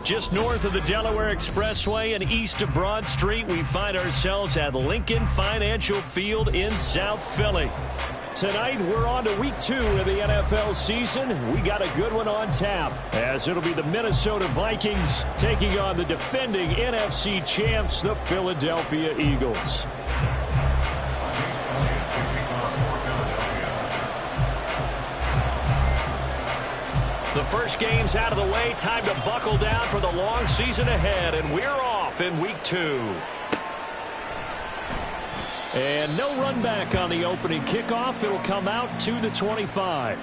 Just north of the Delaware Expressway and east of Broad Street, we find ourselves at Lincoln Financial Field in South Philly. Tonight, we're on to week 2 of the NFL season. We got a good one on tap, as it'll be the Minnesota Vikings taking on the defending NFC champs, the Philadelphia Eagles. The first game's out of the way. Time to buckle down for the long season ahead, and we're off in week 2. And no run back on the opening kickoff. It'll come out to the 25.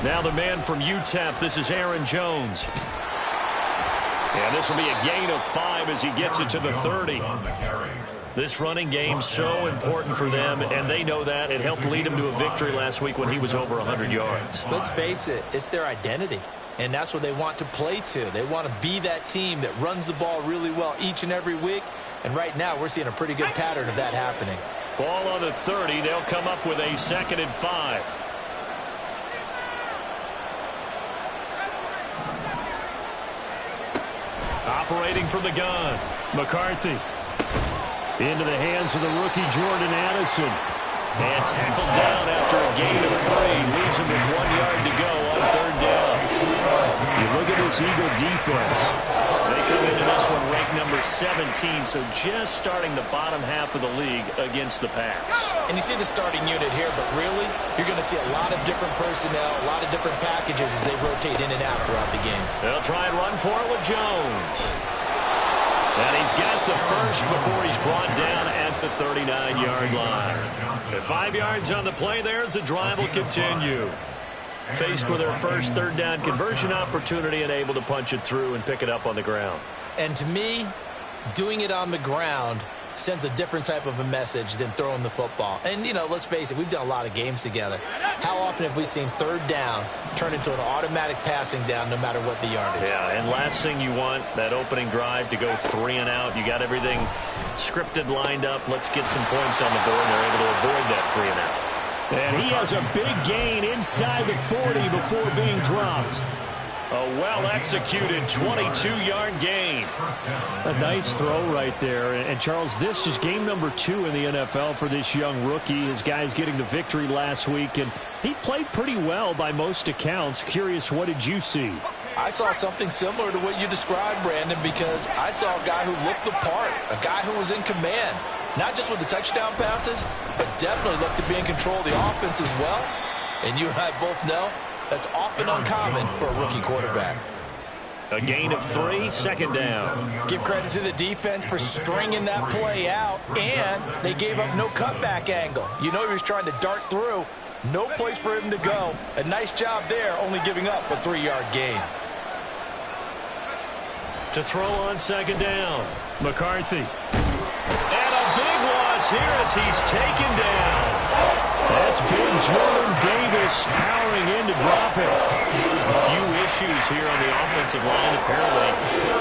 Now the man from UTEP, this is Aaron Jones. And this will be a gain of 5 as he gets it to the 30. This running game so important for them, and they know that. It helped lead him to a victory last week when he was over 100 yards. Let's face it, it's their identity, and that's what they want to play to. They want to be that team that runs the ball really well each and every week, and right now we're seeing a pretty good pattern of that happening. Ball on the 30. They'll come up with a 2nd and 5. Operating from the gun, McCarthy. Into the hands of the rookie Jordan Addison. And tackled down after a gain of 3. Leaves him with 1 yard to go on 3rd down. You look at this Eagle defense. They come into this one ranked number 17, so just starting the bottom half of the league against the pass. And you see the starting unit here, but really, you're going to see a lot of different personnel, a lot of different packages as they rotate in and out throughout the game. They'll try and run for it with Jones. And he's got the first before he's brought down at the 39-yard line. At 5 yards on the play there as the drive will continue. Faced with their first third down conversion opportunity and able to punch it through and pick it up on the ground. And to me, doing it on the ground sends a different type of a message than throwing the football. And, you know, let's face it, we've done a lot of games together. How often have we seen third down turn into an automatic passing down no matter what the yardage? Yeah, and last thing you want, that opening drive to go 3 and out. You got everything scripted, lined up. Let's get some points on the board, and they're able to avoid that 3 and out. And he has a big gain inside the 40 before being dropped. A well-executed 22-yard gain. A nice throw right there. And, Charles, this is game number 2 in the NFL for this young rookie. His guys getting the victory last week, and he played pretty well by most accounts. Curious, what did you see? I saw something similar to what you described, Brandon, because I saw a guy who looked the part, a guy who was in command, not just with the touchdown passes, but definitely looked to be in control of the offense as well. And you and I both know that's often uncommon for a rookie quarterback. A gain of 3, second down. Give credit to the defense for stringing that play out, and they gave up no cutback angle. You know he was trying to dart through. No place for him to go. A nice job there, only giving up a 3-yard gain. To throw on second down, McCarthy. And a big loss here as he's taken down. That's big Jordan Davis powering in to drop it. A few issues here on the offensive line. Apparently,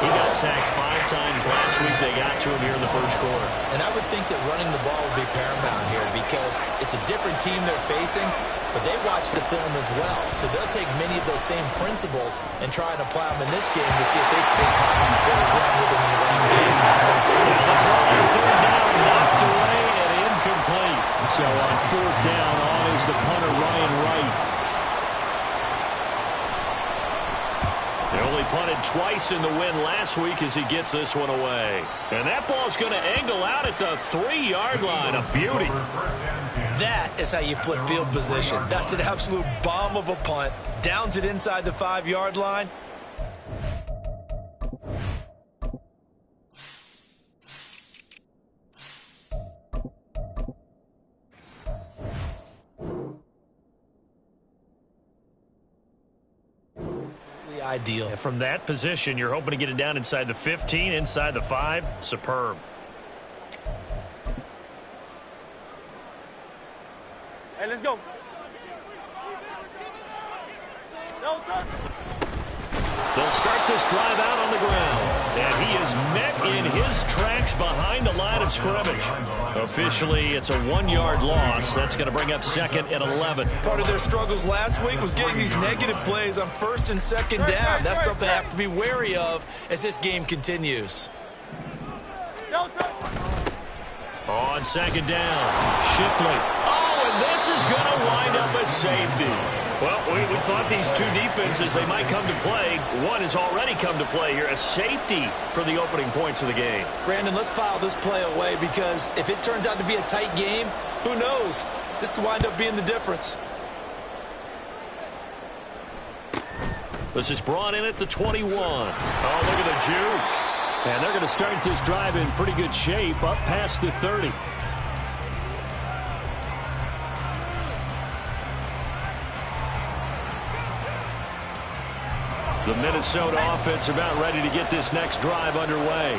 he got sacked 5 times last week. They got to him here in the first quarter. And I would think that running the ball would be paramount here because it's a different team they're facing, but they watch the film as well. So they'll take many of those same principles and try and apply them in this game to see if they fix what was wrong with them in the last game. Now the throw on third down, knocked away and incomplete. So on fourth down, on is the punter Ryan Wright. They only punted twice in the win last week as he gets this one away. And that ball's going to angle out at the 3-yard line. A beauty. That is how you flip field position. That's an absolute bomb of a punt. Downs it inside the 5-yard line. Ideal. And from that position, you're hoping to get it down inside the 15, inside the 5. Superb. Hey, let's go. They'll start this drive out on the ground. And he is met in his tracks behind the line of scrimmage. Officially, it's a 1-yard loss. That's going to bring up second and 11. Part of their struggles last week was getting these negative plays on first and second down. That's something I have to be wary of as this game continues. On second down, Shipley. Oh, and this is going to wind up a safety. Well, we thought these two defenses, they might come to play. One has already come to play here, a safety for the opening points of the game. Brandon, let's file this play away because if it turns out to be a tight game, who knows? This could wind up being the difference. This is brought in at the 21. Oh, look at the juke. And they're going to start this drive in pretty good shape up past the 30. The Minnesota offense about ready to get this next drive underway.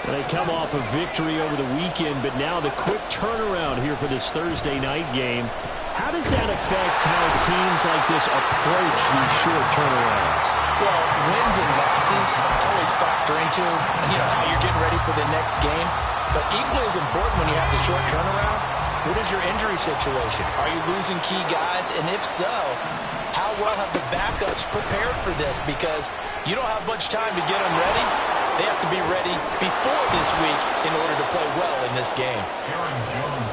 They come off a victory over the weekend, but now the quick turnaround here for this Thursday night game. How does that affect how teams like this approach these short turnarounds? Well, wins and losses always factor into, how you're getting ready for the next game. But equally as important when you have the short turnaround, what is your injury situation? Are you losing key guys? And if so, how well have the backups prepared for this? Because you don't have much time to get them ready. they have to be ready before this week in order to play well in this game.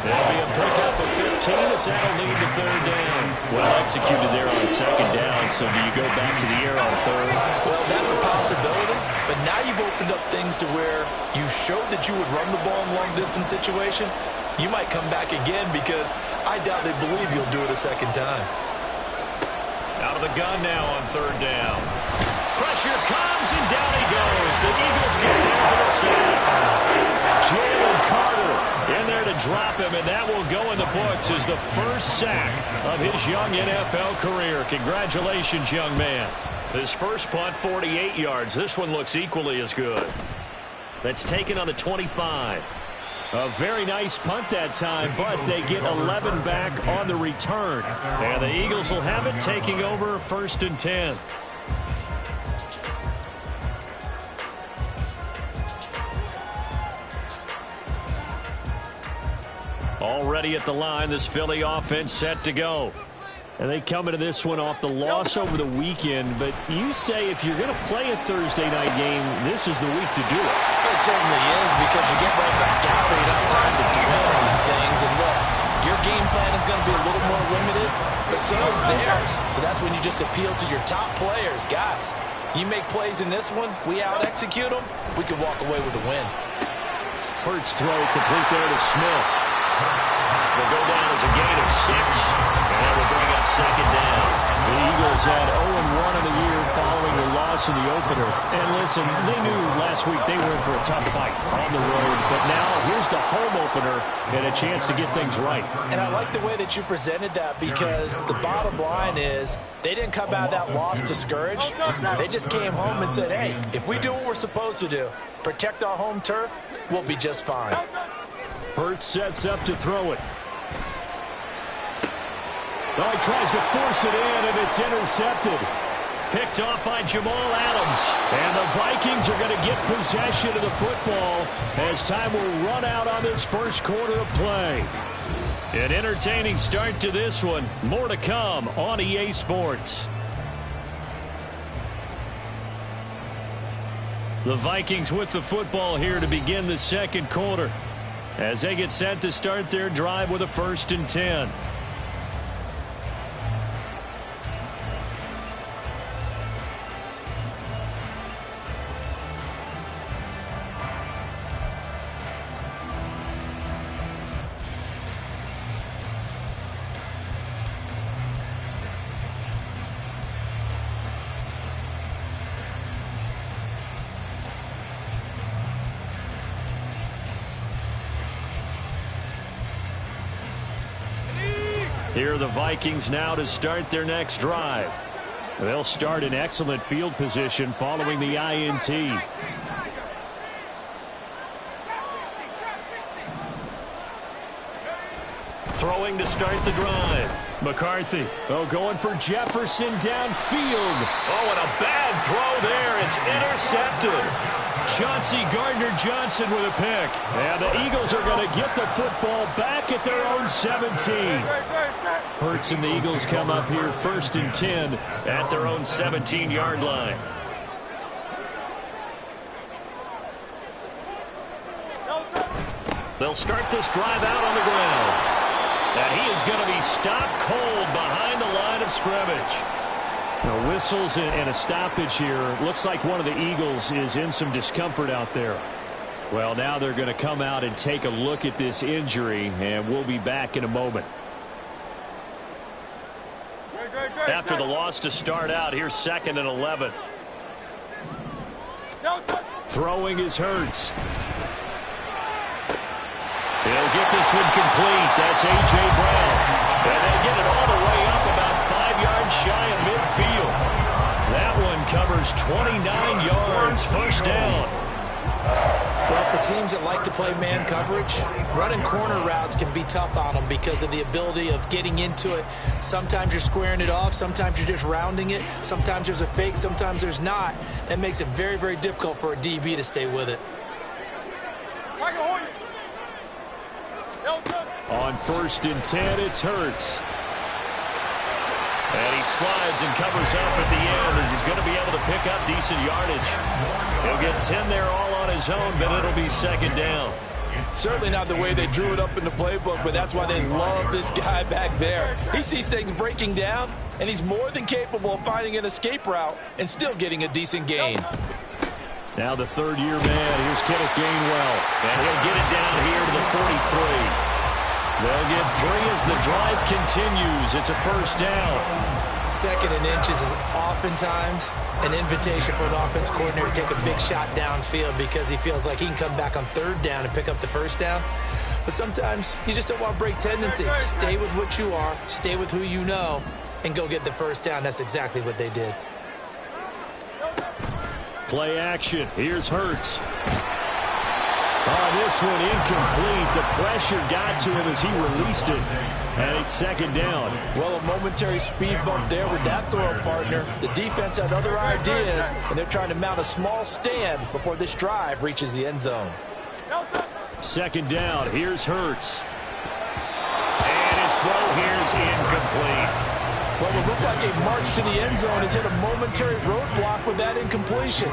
There'll be a pickup of 15 as that'll lead to third down. Well executed there on second down, so do you go back to the air on third? Well, that's a possibility, but now you've opened up things to where you showed that you would run the ball in long-distance situation. You might come back again because I doubt they believe you'll do it a second time. Out of the gun now on third down. Pressure comes, and down he goes. The Eagles get there for the sack. Jalen Carter in there to drop him, and that will go in the books as the first sack of his young NFL career. Congratulations, young man. His first punt, 48 yards. This one looks equally as good. That's taken on the 25. A very nice punt that time, but they get 11 back on the return. And the Eagles will have it, taking over 1st and 10. Already at the line, this Philly offense set to go. And they come into this one off the loss over the weekend. But you say if you're going to play a Thursday night game, this is the week to do it. It certainly is, because you get right back out there. You don't have time to dwell on things. And look, your game plan is going to be a little more limited, but so is theirs. So that's when you just appeal to your top players. Guys, you make plays in this one, we out-execute them, we can walk away with a win. Hurts throw complete there to Smith. Will go down as a gain of 6, and that will bring up second down. The Eagles had 0-1 in the year following the loss in the opener. And listen, they knew last week they were in for a tough fight on the road, but now here's the home opener and a chance to get things right. And I like the way that you presented that, because the bottom line is they didn't come out of that loss discouraged. They just came home and said, hey, if we do what we're supposed to do, protect our home turf, we'll be just fine. Hurts sets up to throw it. Oh, he tries to force it in, and it's intercepted. Picked off by Jamal Adams. And the Vikings are going to get possession of the football as time will run out on this first quarter of play. An entertaining start to this one. More to come on EA Sports. The Vikings with the football here to begin the second quarter, as they get set to start their drive with a 1st and 10. Here are the Vikings now to start their next drive. They'll start in excellent field position following the INT. Throwing to start the drive. McCarthy, going for Jefferson downfield. Oh, and a bad throw there. It's intercepted. Chauncey Gardner-Johnson with a pick. And the Eagles are going to get the football back at their own 17. Hurts and the Eagles come up here 1st and 10 at their own 17-yard line. They'll start this drive out on the ground. And he is going to be stopped cold behind the line of scrimmage. Now, whistles and a stoppage here. Looks like one of the Eagles is in some discomfort out there. Well, now they're going to come out and take a look at this injury, and we'll be back in a moment. After the loss to start out, here's 2nd and 11. Throwing is Hurts. He'll get this one complete. That's A.J. Brown. And they get it all the way up about 5 yards shy of midfield. That one covers 29 yards. First down. Well, for teams that like to play man coverage, running corner routes can be tough on them because of the ability of getting into it. Sometimes you're squaring it off. Sometimes you're just rounding it. Sometimes there's a fake. Sometimes there's not. That makes it very, very difficult for a DB to stay with it. On 1st and 10, it's Hurts. And he slides and covers up at the end as he's going to be able to pick up decent yardage. He'll get 10 there all on his own, but it'll be second down. Certainly not the way they drew it up in the playbook, but that's why they love this guy back there. He sees things breaking down, and he's more than capable of finding an escape route and still getting a decent gain. Now the third-year man, here's Kenneth Gainwell, and he'll get it down here to the 43. They'll get 3 as the drive continues. It's a first down. Second and inches is oftentimes an invitation for an offense coordinator to take a big shot downfield because he feels like he can come back on third down and pick up the first down. But sometimes you just don't want break tendency. Stay with what you are, stay with who you know, and go get the first down. That's exactly what they did. Play action. Here's Hurts. Oh, this one incomplete. The pressure got to him as he released it. And it's second down. Well, a momentary speed bump there with that throw partner. The defense had other ideas, and they're trying to mount a small stand before this drive reaches the end zone. Second down. Here's Hurts. And his throw here's incomplete. Well, it looked like a march to the end zone has hit a momentary roadblock with that incompletion.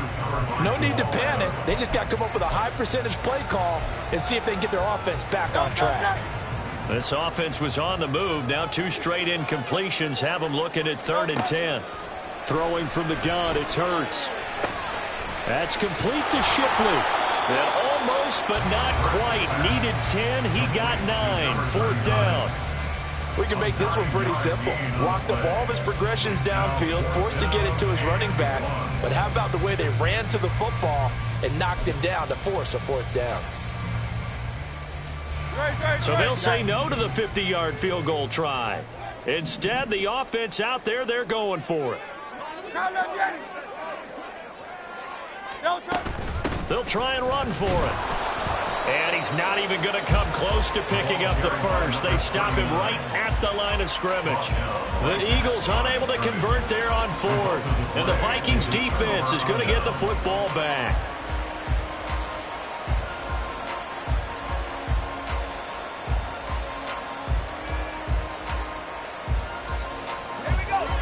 No need to panic. They just got to come up with a high percentage play call and see if they can get their offense back on track. This offense was on the move. Now 2 straight incompletions have them looking at 3rd and 10. Throwing from the gun, it's Hurts. That's complete to Shipley. Yeah, almost, but not quite. Needed 10. He got 9. 4th down. We can make this one pretty simple. Walked up all of his progressions downfield, forced to get it to his running back. But how about the way they ran to the football and knocked him down to force a 4th down? So they'll say no to the 50-yard field goal try. Instead, the offense out there, they're going for it. They'll try and run for it. And he's not even going to come close to picking up the first. They stop him right at the line of scrimmage. The Eagles unable to convert there on 4th. And the Vikings defense is going to get the football back.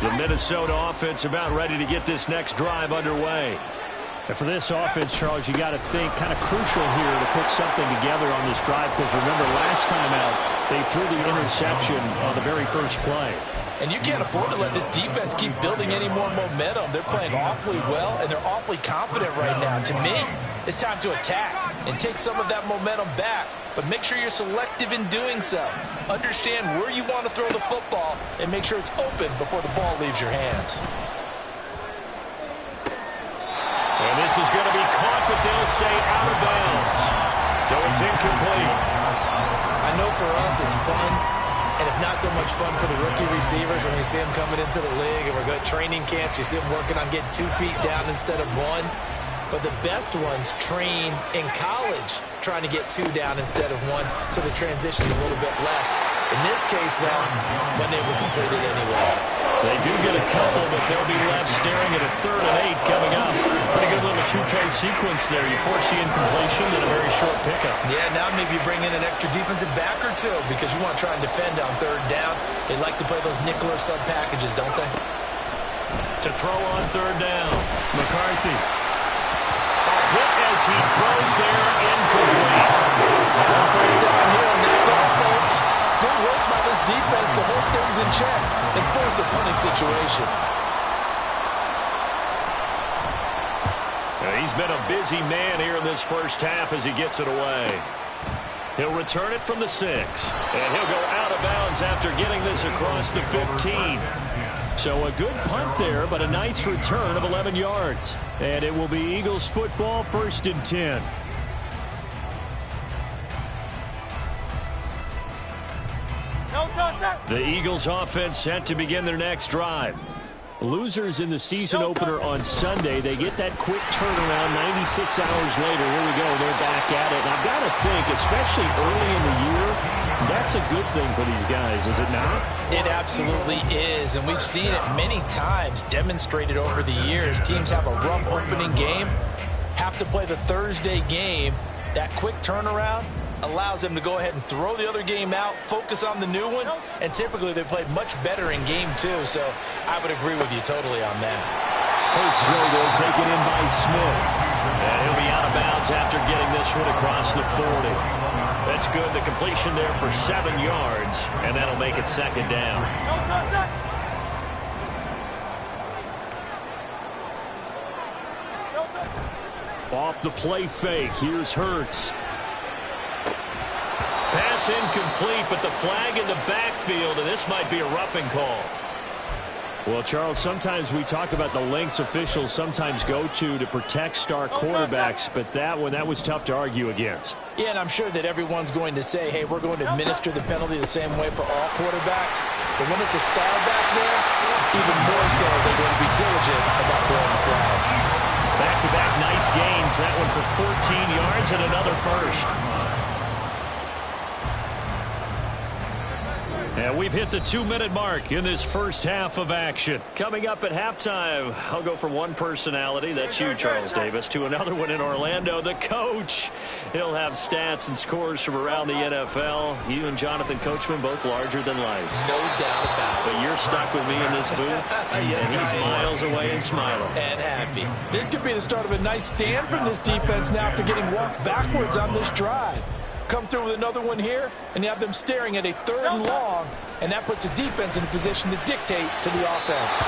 The Minnesota offense about ready to get this next drive underway. And for this offense, Charles, you got to think kind of crucial here to put something together on this drive because remember last time out they threw the interception on the very first play. And you can't afford to let this defense keep building any more momentum. They're playing awfully well, and they're awfully confident right now. To me, it's time to attack and take some of that momentum back, but make sure you're selective in doing so. Understand where you want to throw the football and make sure it's open before the ball leaves your hands. And this is going to be caught, but they'll say out of bounds. So it's incomplete. I know for us it's fun, and it's not so much fun for the rookie receivers when we see them coming into the league and we're going to training camps. You see them working on getting 2 feet down instead of 1. But the best ones train in college trying to get 2 down instead of 1, so the transition's a little bit less. In this case, though, when they were completed anyway. They do get a couple, but they'll be left staring at a 3rd and 8 coming up. Pretty good little 2-play sequence there. You force the incompletion and a very short pickup. Yeah, now maybe you bring in an extra defensive back or 2 because you want to try and defend on 3rd down. They like to play those nickel or sub packages, don't they? To throw on 3rd down, McCarthy. A hit as he throws there, incomplete. First down here, and that's all, folks. Good work by this defense to hold things in check and force a punting situation. He's been a busy man here in this first half as he gets it away. He'll return it from the 6, and he'll go out of bounds after getting this across the 15. So a good punt there, but a nice return of 11 yards. And it will be Eagles football, 1st and 10. The Eagles offense set to begin their next drive. Losers in the season opener on Sunday. They get that quick turnaround 96 hours later. Here we go. They're back at it. And I've got to think, especially early in the year, that's a good thing for these guys, is it not? It absolutely is, and we've seen it many times demonstrated over the years. Teams have a rough opening game, have to play the Thursday game. That quick turnaround allows them to go ahead and throw the other game out, focus on the new one, and typically they play much better in game two. So I would agree with you totally on that. Hurts field goal taken in by Smith. And he'll be out of bounds after getting this one across the 40. That's good. The completion there for 7 yards, and that'll make it second down. Off the play fake, here's Hurts. Pass incomplete, but the flag in the backfield, and this might be a roughing call. Well, Charles, sometimes we talk about the lengths officials sometimes go to protect star quarterbacks, but that was tough to argue against. Yeah, and I'm sure that everyone's going to say, hey, we're going to administer the penalty the same way for all quarterbacks. But when it's a star back there, even more so, they're going to be diligent about throwing the flag. Back-to-back nice gains. That one for 14 yards and another first. And we've hit the 2-minute mark in this first half of action. Coming up at halftime, I'll go from one personality, that's you, Charles Davis, to another one in Orlando, the coach. He'll have stats and scores from around the NFL. You and Jonathan Coachman both larger than life. No doubt about it. But you're stuck with me in this booth, yes, and he's miles away and smiling. And happy. This could be the start of a nice stand from this defense now after getting walked backwards on this drive. Come through with another one here, and you have them staring at a 3rd and long, and that puts the defense in a position to dictate to the offense.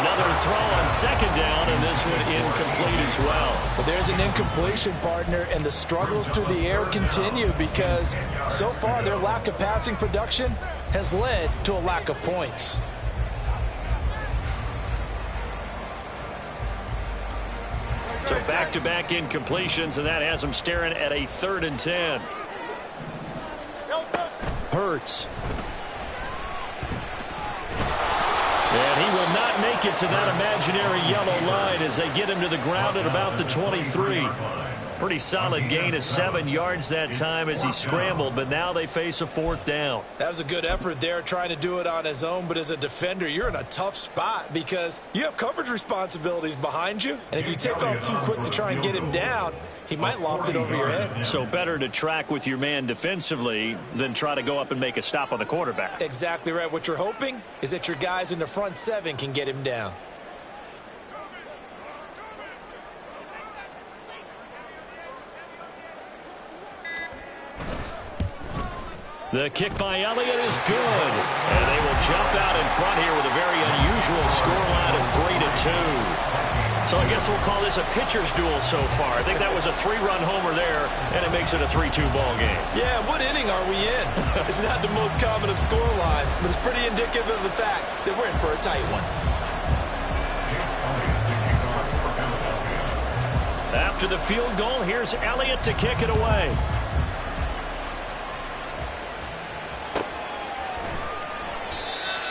Another throw on second down, and this one incomplete as well. But there's an incompletion, partner, and the struggles through the air continue because so far their lack of passing production has led to a lack of points. So back-to-back incompletions, and that has them staring at a 3rd and 10. Hurts. And he will not make it to that imaginary yellow line as they get him to the ground at about the 23. Pretty solid gain of 7 yards that time as he scrambled, but now they face a 4th down. That was a good effort there, trying to do it on his own, but as a defender, you're in a tough spot because you have coverage responsibilities behind you, and if you take off too quick to try and get him down, he might loft it over your head. So better to track with your man defensively than try to go up and make a stop on the quarterback. Exactly right. What you're hoping is that your guys in the front 7 can get him down. The kick by Elliott is good. And they will jump out in front here with a very unusual scoreline of 3-2. So I guess we'll call this a pitcher's duel so far. I think that was a 3-run homer there, and it makes it a 3-2 ball game. Yeah, what inning are we in? It's not the most common of score lines, but it's pretty indicative of the fact that we're in for a tight one. After the field goal, here's Elliott to kick it away.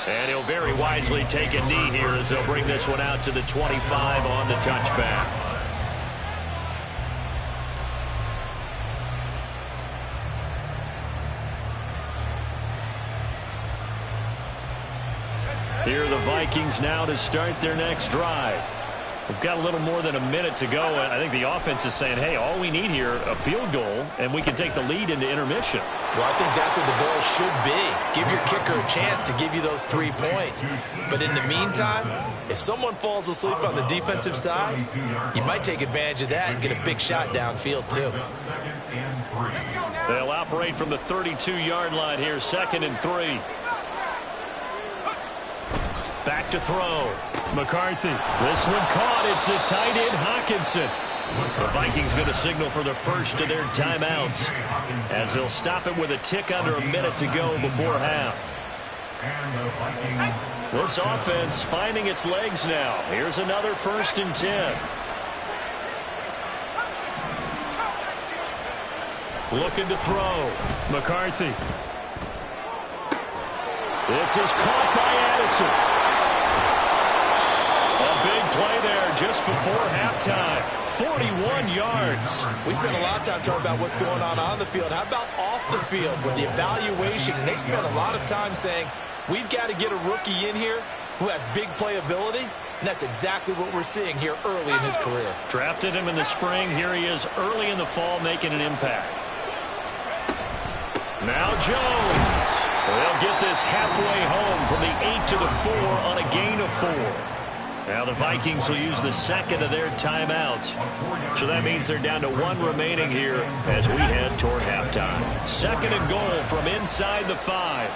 And he'll very wisely take a knee here as they'll bring this one out to the 25 on the touchback. Here are the Vikings now to start their next drive. We've got a little more than a minute to go. I think the offense is saying, hey, all we need here, a field goal, and we can take the lead into intermission. Well, I think that's what the goal should be. Give your kicker a chance to give you those 3 points. But in the meantime, if someone falls asleep on the defensive side, you might take advantage of that and get a big shot downfield, too. They'll operate from the 32-yard line here, 2nd and 3. Back to throw. McCarthy. This one caught. It's the tight end, Hockenson. The Vikings going to signal for the first of their timeouts as they'll stop it with a tick under a minute to go before half. This offense finding its legs now. Here's another 1st and 10. Looking to throw. McCarthy. This is caught by Addison. A big play there just before halftime. 41 yards. We spent a lot of time talking about what's going on the field. How about off the field with the evaluation? And they spent a lot of time saying, we've got to get a rookie in here who has big playability. And that's exactly what we're seeing here early in his career. Drafted him in the spring. Here he is early in the fall making an impact. Now Jones. They'll get this halfway home from the 8 to the 4 on a gain of 4. Now the Vikings will use the second of their timeouts. So that means they're down to 1 remaining here as we head toward halftime. 2nd and goal from inside the 5.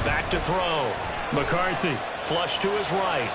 Back to throw. McCarthy flush to his right.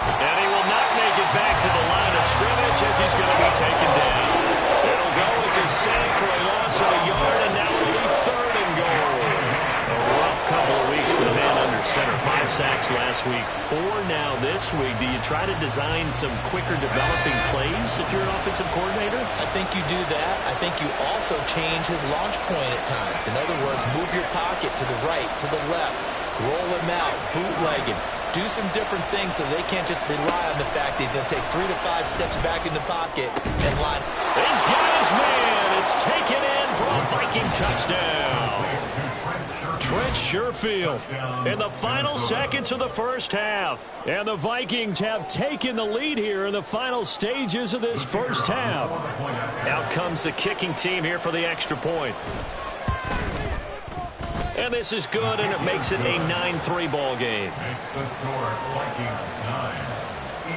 And he will not make it back to the line of scrimmage as he's going to be taken down. It'll go as a sack for a loss of a yard, and now it'll be 3rd and goal. A rough couple of weeks for the man under center. 5 sacks last week, 4 now this week. Do you try to design some quicker developing plays if you're an offensive coordinator? I think you do that. I think you also change his launch point at times. In other words, move your pocket to the right, to the left, roll him out, bootleg him. Do some different things so they can't just rely on the fact that he's going to take 3 to 5 steps back in the pocket and line. He's got his man. It's taken in for a Viking touchdown. Trent Sherfield in the final seconds of the first half. And the Vikings have taken the lead here in the final stages of this first half. Out comes the kicking team here for the extra point. And this is good, and it makes it a 9-3 ball game. Makes the score Vikings 9,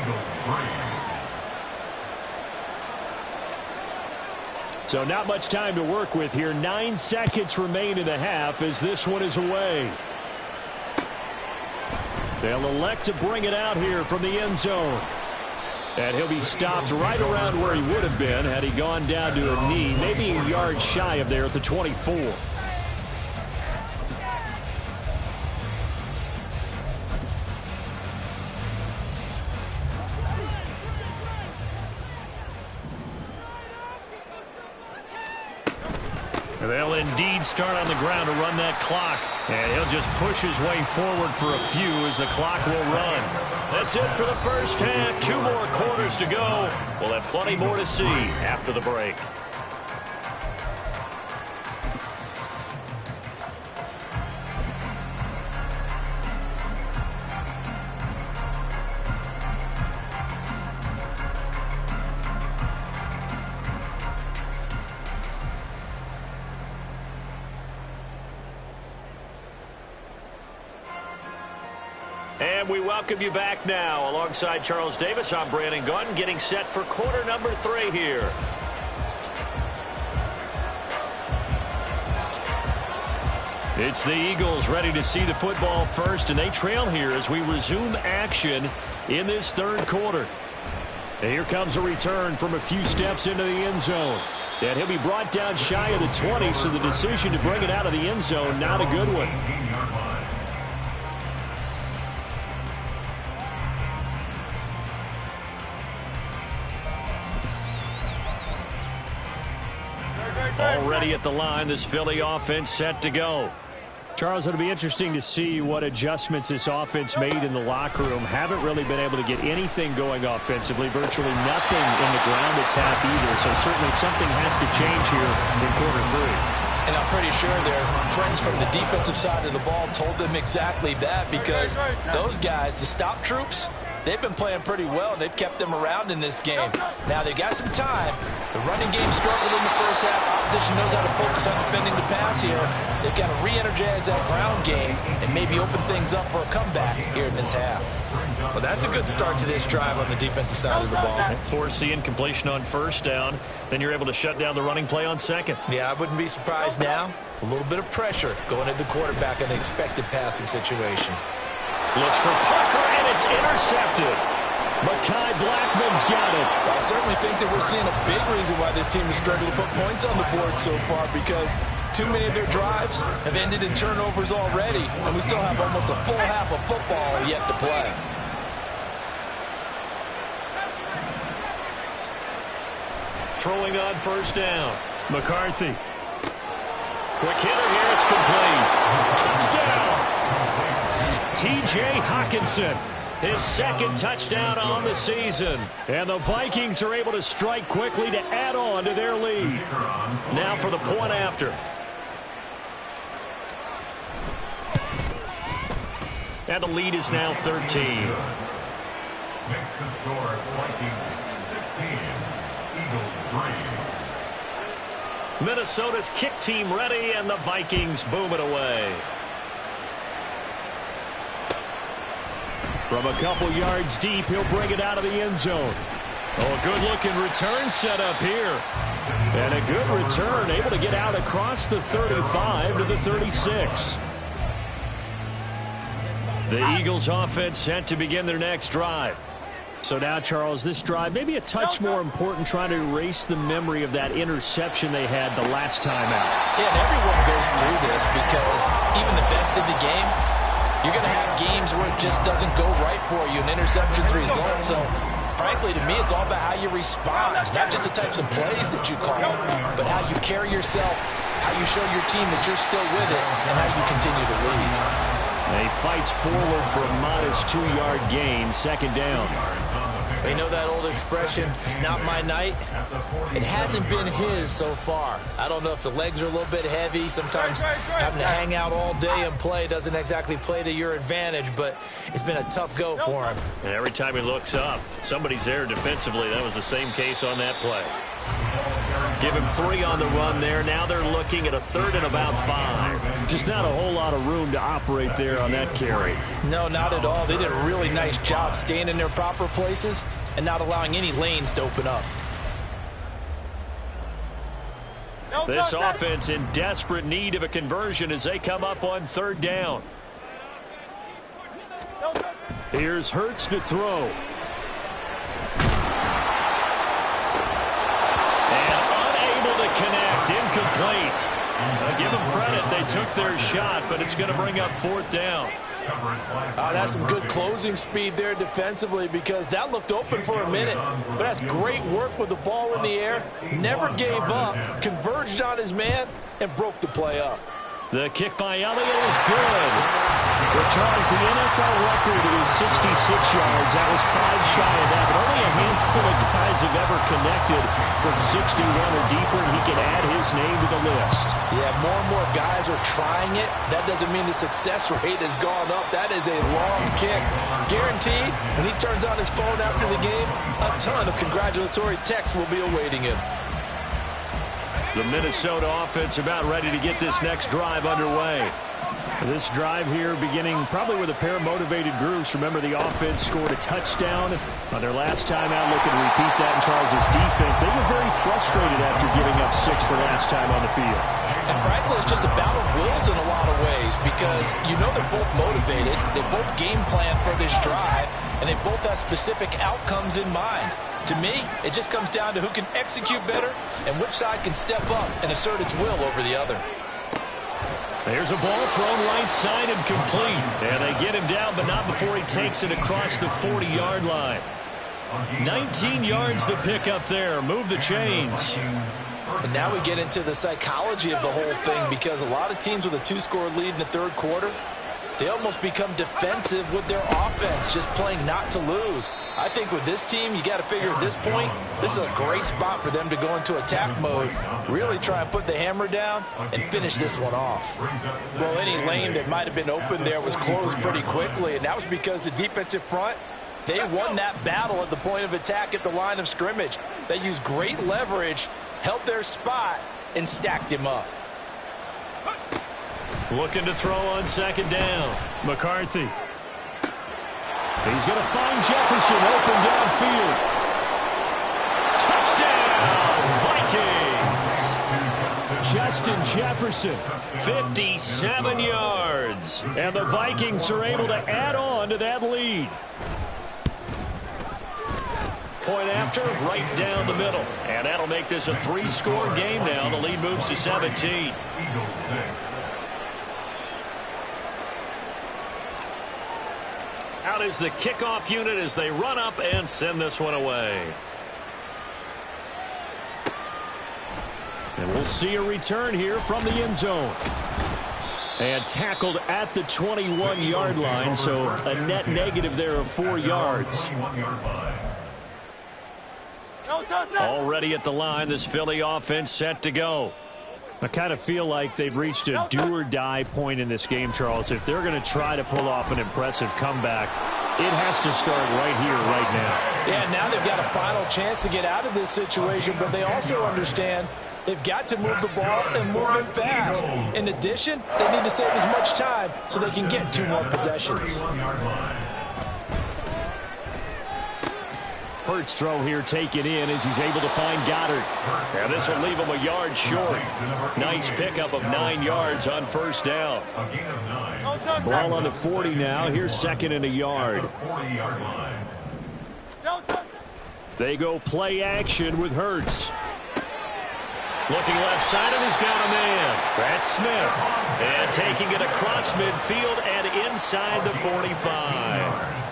Eagles 3. So not much time to work with here. 9 seconds remain in the half as this one is away. They'll elect to bring it out here from the end zone. And he'll be stopped right around where he would have been had he gone down to a knee, maybe a yard shy of there at the 24. They'll indeed start on the ground to run that clock. And he'll just push his way forward for a few as the clock will run. That's it for the first half. 2 more quarters to go. We'll have plenty more to see after the break. And we welcome you back now. Alongside Charles Davis, I'm Brandon Gaudin, getting set for quarter number 3 here. It's the Eagles ready to see the football first, and they trail here as we resume action in this 3rd quarter. And here comes a return from a few steps into the end zone. And he'll be brought down shy of the 20, so the decision to bring it out of the end zone, not a good one. Already at the line, this Philly offense set to go. Charles, it'll be interesting to see what adjustments this offense made in the locker room. Haven't really been able to get anything going offensively, virtually nothing in the ground attack either. So certainly something has to change here in quarter 3. And I'm pretty sure their friends from the defensive side of the ball told them exactly that, because those guys, the stop troops, they've been playing pretty well, and they've kept them around in this game. Now, they've got some time. The running game struggled in the first half. Opposition knows how to focus on defending the pass here. They've got to re-energize that ground game and maybe open things up for a comeback here in this half. Well, that's a good start to this drive on the defensive side of the ball. Force the incompletion on first down. Then you're able to shut down the running play on second. Yeah, I wouldn't be surprised now. A little bit of pressure going at the quarterback in an expected passing situation. Looks for Parker, and it's intercepted. Mekhi Blackmon's got it. I certainly think that we're seeing a big reason why this team is struggling to put points on the board so far, because too many of their drives have ended in turnovers already, and we still have almost a full half of football yet to play. Throwing on first down. McCarthy. Quick hitter here. It's complete. Touchdown. T.J. Hockenson. His 2nd touchdown on the season. And the Vikings are able to strike quickly to add on to their lead. Now for the point after. And the lead is now 13. The score, Vikings 16, Eagles 3. Minnesota's kick team ready, and the Vikings boom it away. From a couple yards deep, he'll bring it out of the end zone. Oh, a good-looking return set up here. And a good return, able to get out across the 35 to the 36. The Eagles offense set to begin their next drive. So now, Charles, this drive maybe a touch more important, trying to erase the memory of that interception they had the last time out. Yeah, and everyone goes through this because even the best in the game, you're going to have games where it just doesn't go right for you, and interceptions result. So, frankly, to me, it's all about how you respond, not just the types of plays that you call, but how you carry yourself, how you show your team that you're still with it, and how you continue to lead. And he fights forward for a modest 2-yard gain, second down. You know that old expression, it's not my night? It hasn't been his so far. I don't know if the legs are a little bit heavy. Sometimes having to hang out all day and play doesn't exactly play to your advantage, but it's been a tough go for him. And every time he looks up, somebody's there defensively. That was the same case on that play. Give him 3 on the run there. Now they're looking at a 3rd and about 5. Just not a whole lot of room to operate there on that carry. No, not at all. They did a really nice job staying in their proper places and not allowing any lanes to open up. This offense in desperate need of a conversion as they come up on 3rd down. Here's Hurts to throw. Connect, incomplete. Give them credit, they took their shot, but it's going to bring up 4th down. That's some good closing speed there defensively, because that looked open for a minute, but that's great work with the ball in the air. Never gave up, converged on his man, and broke the play up. The kick by Elliott is good. But Charles, the NFL record is 66 yards. That was 5 shy of that, but only a handful of guys have ever connected from 61 or deeper, and he can add his name to the list. Yeah, more and more guys are trying it. That doesn't mean the success rate has gone up. That is a long kick. Guaranteed, when he turns on his phone after the game, a ton of congratulatory texts will be awaiting him. The Minnesota offense about ready to get this next drive underway. This drive here beginning probably with a pair of motivated groups. Remember, the offense scored a touchdown on their last time out. Looking to repeat that in Charles' defense. They were very frustrated after giving up 6 the last time on the field. And frankly, it's just a battle of wills in a lot of ways, because you know they're both motivated. They both game plan for this drive, and they both have specific outcomes in mind. To me, it just comes down to who can execute better and which side can step up and assert its will over the other. There's a ball thrown right side and complete. And they get him down, but not before he takes it across the 40-yard line. 19 yards to pick up there. Move the chains. And now we get into the psychology of the whole thing, because a lot of teams with a 2-score lead in the 3rd quarter, they almost become defensive with their offense, just playing not to lose. I think with this team, you got to figure at this point, this is a great spot for them to go into attack mode, really try and put the hammer down and finish this one off. Well, any lane that might have been open there was closed pretty quickly, and that was because the defensive front, they won that battle at the point of attack at the line of scrimmage. They used great leverage, held their spot, and stacked him up. Looking to throw on 2nd down. McCarthy. He's going to find Jefferson open downfield. Touchdown, Vikings. Justin Jefferson, 57 yards. And the Vikings are able to add on to that lead. Point after, right down the middle. And that'll make this a 3-score game now. The lead moves to 17. Eagles 6. Out is the kickoff unit as they run up and send this one away. And we'll see a return here from the end zone. And tackled at the 21-yard line, so a net negative there of 4 yards. Already at the line, this Philly offense set to go. I kind of feel like they've reached a do-or-die point in this game, Charles. If they're going to try to pull off an impressive comeback, it has to start right here, right now. Yeah, now they've got a final chance to get out of this situation, but they also understand they've got to move the ball and move it fast. In addition, they need to save as much time so they can get 2 more possessions. Hurts throw here taken in as he's able to find Goddard. And this will leave him a yard short. Nice pickup of 9 yards on first down. Ball on the 40 now. Here's second and a yard. They go play action with Hurts. Looking left side, and he's got a man. That's Smith. And taking it across midfield and inside the 45.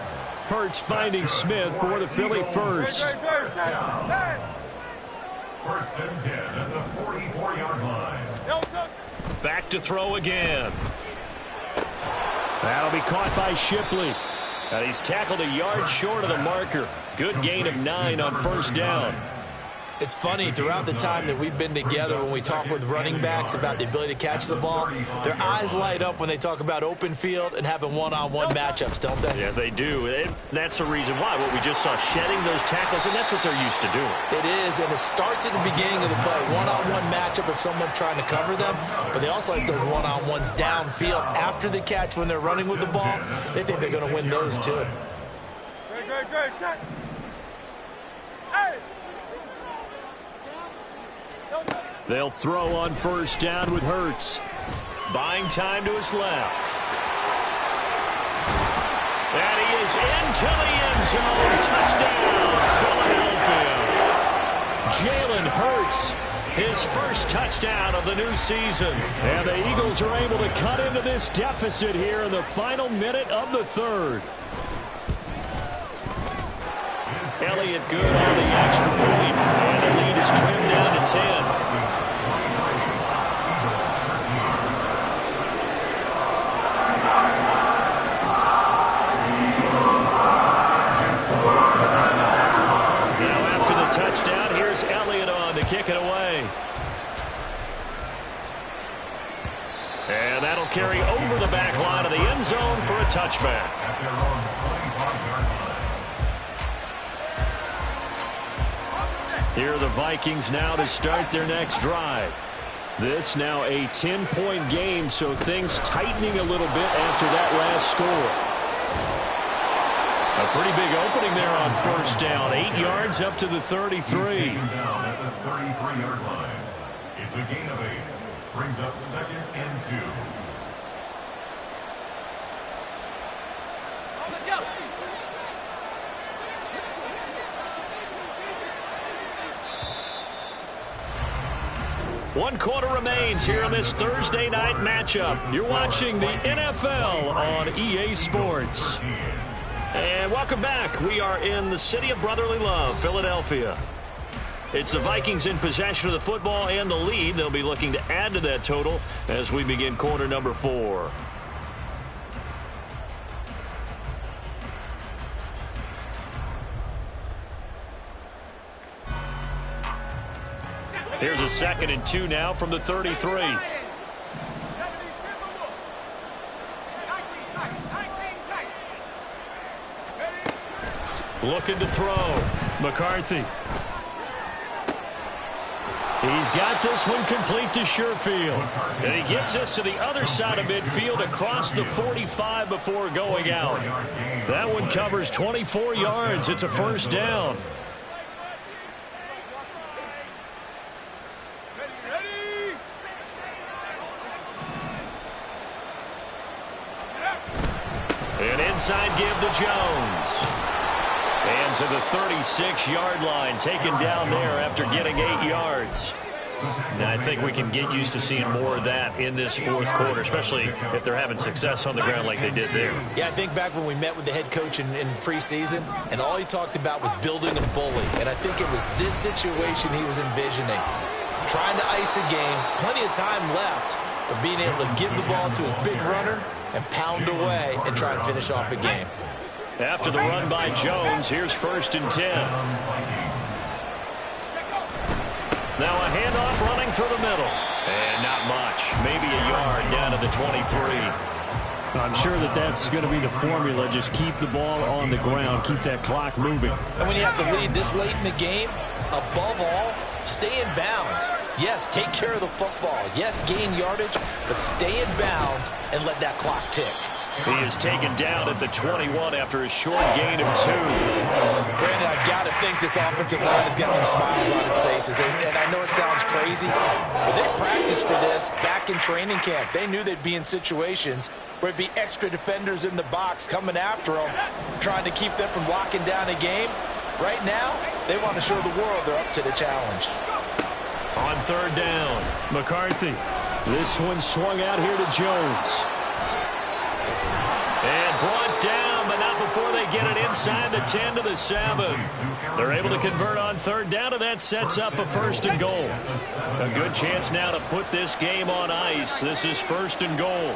Hurts finding Smith for the Philly first. First and 10 at the 44-yard line. Back to throw again. That'll be caught by Shipley. And he's tackled a yard short of the marker. Good gain of 9 on first down. It's funny, throughout the time that we've been together, when we talk with running backs about the ability to catch the ball, their eyes light up when they talk about open field and having one-on-one matchups, don't they? Yeah, they do. And that's the reason why. What we just saw, shedding those tackles, and that's what they're used to doing. It is, and it starts at the beginning of the play. One-on-one matchup if someone's trying to cover them, but they also like those one-on-ones downfield after the catch when they're running with the ball. They think they're going to win those, too. They'll throw on first down with Hurts. Buying time to his left. And he is into the end zone. Touchdown, Philadelphia. Jalen Hurts, his first touchdown of the new season. And the Eagles are able to cut into this deficit here in the final minute of the third. Elliott good on the extra point, and the lead is trimmed down to 10. Touchdown. Here's Elliott on to kick it away. And that'll carry over the back line of the end zone for a touchback. Here are the Vikings now to start their next drive. This now a 10-point game, so things tightening a little bit after that last score. A pretty big opening there on first down. 8 yards up to the 33. Down at the 33-yard line. It's a gain of 8. Brings up second and 2. One quarter remains here in this Thursday night matchup. You're watching the NFL on EA Sports. And welcome back. We are in the city of brotherly love, Philadelphia. It's the Vikings in possession of the football and the lead. They'll be looking to add to that total as we begin quarter number 4. Here's a 2nd and 2 now from the 33. Looking to throw. McCarthy. He's got this one complete to Sherfield. And he gets us to the other side of midfield across the 45 before going out. That one covers 24 yards. It's a first down. An inside give to Jones. And to the 36-yard line, taken down there after getting 8 yards. And I think we can get used to seeing more of that in this fourth quarter, especially if they're having success on the ground like they did there. Yeah, I think back when we met with the head coach in preseason, and all he talked about was building a bully. And I think it was this situation he was envisioning. Trying to ice a game, plenty of time left, but being able to give the ball to his big runner and pound away and try and finish off a game. After the run by Jones, here's 1st and 10. Now a handoff running through the middle. And notch, maybe a yard down to the 23. I'm sure that's going to be the formula. Just keep the ball on the ground, keep that clock moving. And when you have the lead this late in the game, above all, stay in bounds. Yes, take care of the football. Yes, gain yardage, but stay in bounds and let that clock tick. He is taken down at the 21 after a short gain of 2. Brandon, I've got to think this offensive line has got some smiles on its faces. And I know it sounds crazy, but they practiced for this back in training camp. They knew they'd be in situations where it'd be extra defenders in the box coming after them, trying to keep them from locking down a game. Right now, they want to show the world they're up to the challenge. On third down, McCarthy. This one swung out here to Jones. And brought down, but not before they get it inside the 10 to the 7. They're able to convert on third down, and that sets up a 1st and goal. A good chance now to put this game on ice. This is 1st and goal.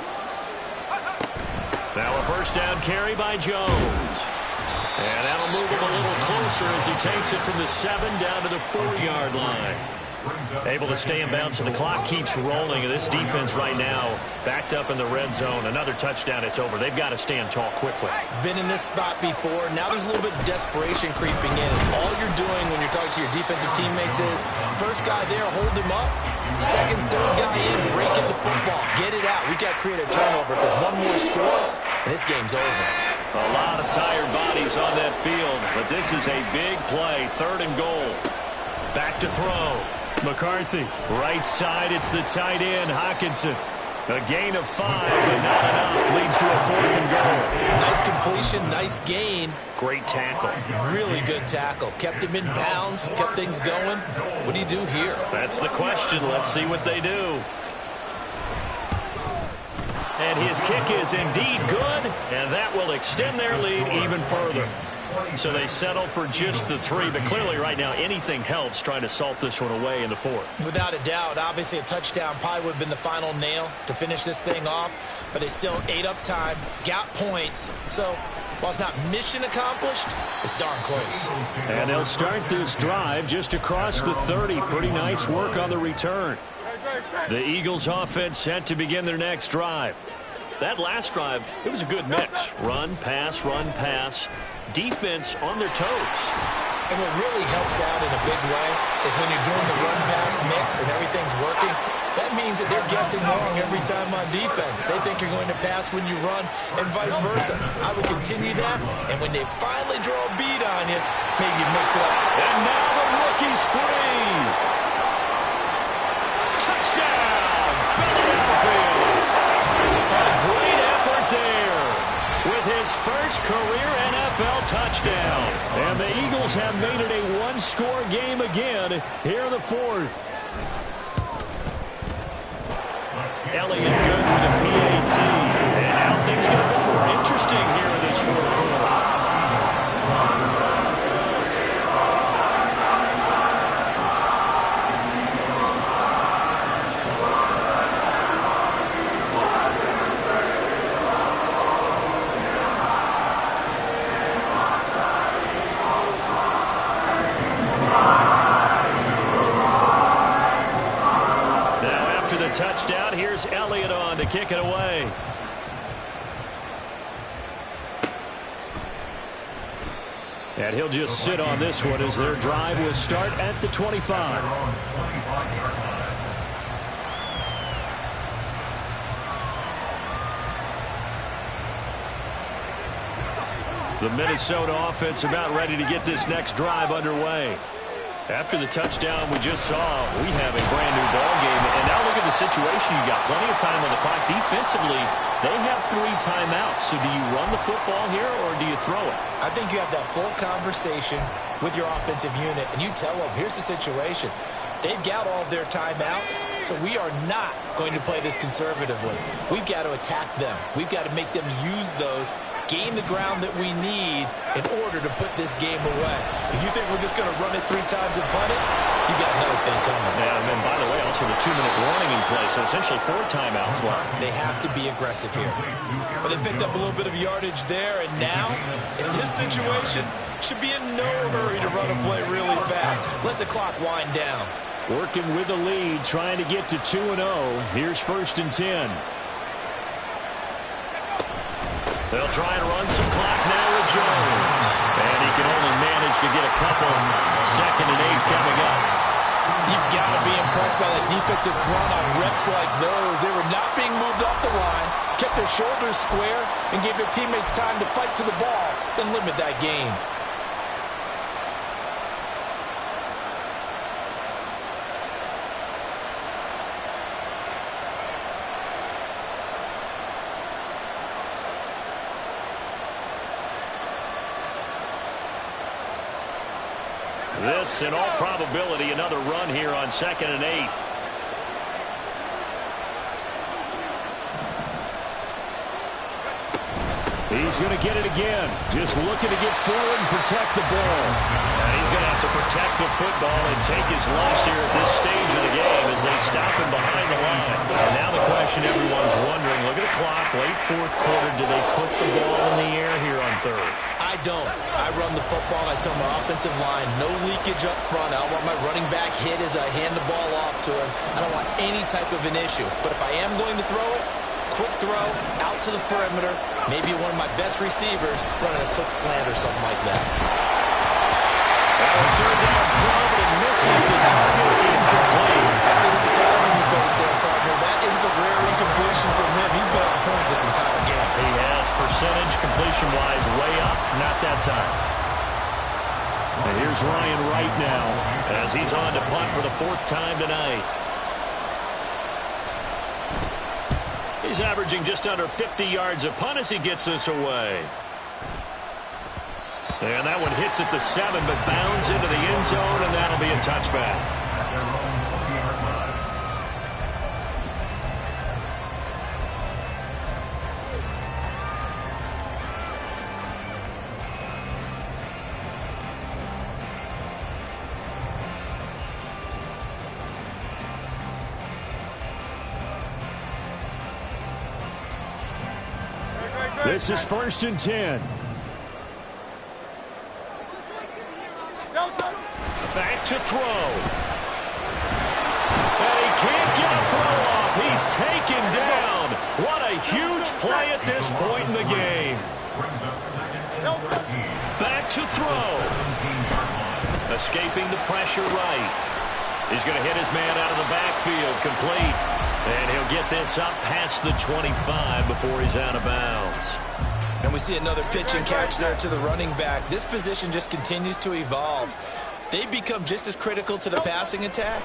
Now a 1st down carry by Jones. And that'll move him a little closer as he takes it from the 7 down to the 4-yard line. Able to stay in bounds, and the clock keeps rolling. And this defense right now backed up in the red zone. Another touchdown, it's over. They've got to stand tall quickly. Been in this spot before. Now there's a little bit of desperation creeping in. All you're doing when you're talking to your defensive teammates is, first guy there, hold him up. Second, third guy in, break it the football. Get it out. We've got to create a turnover because one more score, and this game's over. A lot of tired bodies on that field, but this is a big play. 3rd and goal. Back to throw. McCarthy, right side, it's the tight end, Hockenson. A gain of 5, but not enough. Leads to a 4th and goal. Nice completion, nice gain. Great tackle. Really good tackle. Kept him in bounds, kept things going. What do you do here? That's the question. Let's see what they do. And his kick is indeed good, and that will extend their lead even further. So they settle for just the 3, but clearly right now anything helps trying to salt this one away in the 4th. Without a doubt, obviously a touchdown probably would have been the final nail to finish this thing off, but they still ate up time, got points. So while it's not mission accomplished, it's darn close. And they'll start this drive just across the 30. Pretty nice work on the return. The Eagles offense set to begin their next drive. That last drive, it was a good mix. Run, pass. Defense on their toes. And what really helps out in a big way is when you're doing the run-pass mix and everything's working, that means that they're guessing wrong every time on defense. They think you're going to pass when you run and vice versa. I would continue that, and when they finally draw a bead on you, maybe you mix it up. And now the rookie's free. Touchdown, Philadelphia. A great effort there with his first career NFL touchdown. And the Eagles have made it a one-score game again here in the 4th. Elliott good with a PAT. And now things get a bit more interesting here in this 4th quarter. Touchdown. Here's Elliott on to kick it away. And he'll just sit on this one as their drive will start at the 25. The Minnesota offense about ready to get this next drive underway. After the touchdown we just saw, we have a brand-new ball game. And now look at the situation. You got plenty of time on the clock. Defensively, they have 3 timeouts. So do you run the football here or do you throw it? I think you have that full conversation with your offensive unit, and you tell them, here's the situation. They've got all of their timeouts, so we are not going to play this conservatively. We've got to attack them. We've got to make them use those, gain the ground that we need in order to put this game away. If you think we're just going to run it 3 times and punt it, you got another thing coming. Yeah, and then, by the way, also the 2-minute warning in place, so essentially 4 timeouts left. They have to be aggressive here. But they picked up a little bit of yardage there, and now, in this situation, should be in no hurry to run a play really fast. Let the clock wind down. Working with the lead, trying to get to 2-0. Here's 1st and 10. They'll try and run some clock now with Jones. And he can only manage to get a couple. 2nd and 8 coming up. You've got to be impressed by the defensive front on reps like those. They were not being moved off the line, kept their shoulders square, and gave their teammates time to fight to the ball and limit that gain. This, in all probability, another run here on 2nd and 8. He's going to get it again. Just looking to get forward and protect the ball. And he's going to have to protect the football and take his loss here at this stage of the game as they stop him behind the line. And now the question everyone's wondering, look at the clock, late 4th quarter, do they put the ball in the air here on 3rd? I don't. I run the football, and I tell my offensive line, no leakage up front. I don't want my running back hit as I hand the ball off to him. I don't want any type of an issue. But if I am going to throw it, quick throw, out to the perimeter, maybe one of my best receivers running a quick slant or something like that. And a 3rd down throw, but it misses the target, incomplete. I see the surprise in your face there, partner. That is a rare incompletion from him. He's been on point this entire game. He has percentage completion-wise way up, not that time. And here's Ryan Wright now as he's on to punt for the 4th time tonight. He's averaging just under 50 yards a punt as he gets this away. And that one hits at the 7, but bounds into the end zone, and that'll be a touchback. At their own 20-yard line. This is 1st and 10. Back to throw. And he can't get a throw off. He's taken down. What a huge play at this point in the game. Brings up 2nd and 13. Back to throw. 17-yard line. Escaping the pressure right. He's going to hit his man out of the backfield. Complete. And he'll get this up past the 25 before he's out of bounds. And we see another pitch and catch there to the running back. This position just continues to evolve. They become just as critical to the passing attack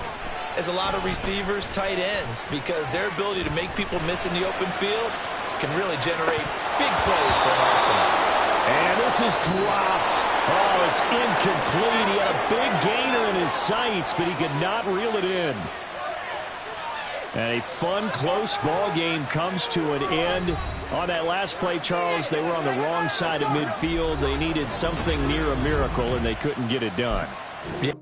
as a lot of receivers, tight ends, because their ability to make people miss in the open field can really generate big plays for an offense. And this is dropped. Oh, it's incomplete. He had a big gainer in his sights, but he could not reel it in. And a fun, close ball game comes to an end. On that last play, Charles, they were on the wrong side of midfield. They needed something near a miracle, and they couldn't get it done. Yeah.